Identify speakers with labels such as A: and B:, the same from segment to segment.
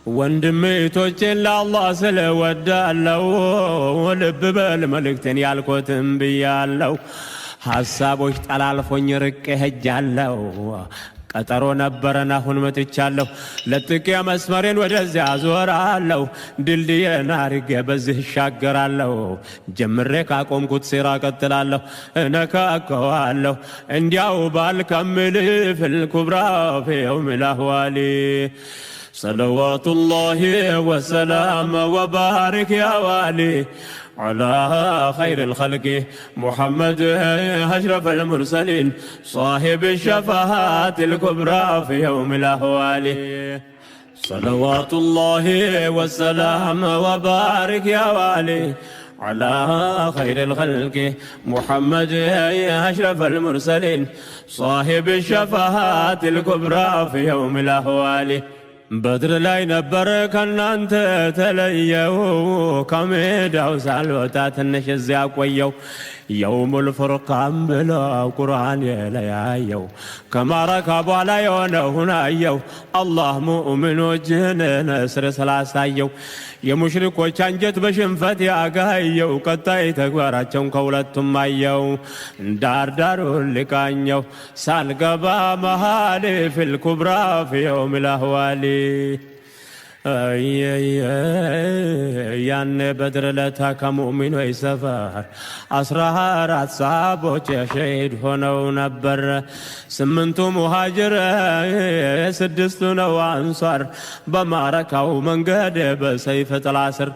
A: ወንድሜቶቼን ለአላህ ስለወዳለው ልብ በል መልእክቴን ያልኩትን ብያለው። ሐሳቦች ጠላልፎኝ ርቄ ሄጃለው። ቀጠሮ ነበረን አሁን መጥቻለሁ። ለጥቄ መስመሬን ወደዚያ አዞራለሁ። ድልድዬን አርጌ በዚህ እሻገራለሁ። ጀምሬ ካቆምኩት ሴራ ቀጥላለሁ። እነካከዋለሁ እንዲያው ባልከምል ፊልኩብራ ፊ የውም ልአህዋሊ صلوات الله وسلام وبارك يا والي على خير الخلق محمد أشرف المرسلين صاحب الشفاعات الكبرى في يوم الأهوال صلوات الله وسلام وبارك يا والي على خير الخلق محمد أشرف المرسلين صاحب الشفاعات الكبرى في يوم الأهوال بدر ላይ ነበር ከናንተ ተለየው ከሜዳው ሳልወጣ ትንሽ እዚያ ቆየው የውሙል ፍርቃን ብለው ቁርአን የለያየው ከማረካ በኋላ የሆነውን አየው አላህ ሙእሚኖችን ነስር ስላሳየው የሙሽሪኮች አንጀት በሽንፈት ያጋየው ቀጣይ ተግባራቸውን ከሁለቱም አየው ዳርዳሩን ልቃኘው ሳልገባ መሃል ፊልኩብራ ፊ የውም ልአህዋሊ ያኔ በድር ለታ ከሙእሚኖች ሰፈር 14 ሰሃቦች ሸሂድ ሆነው ነበር። 8ቱ ሙሃጅር 6ቱ ነው አንሷር በማረካው መንገድ በሰይፍ ጥላ ስር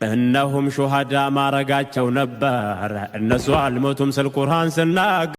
A: እነሁም ሹሃዳ ማረጋቸው ነበር። እነሱ አልሞቱም ስል ቁርአን ስናገር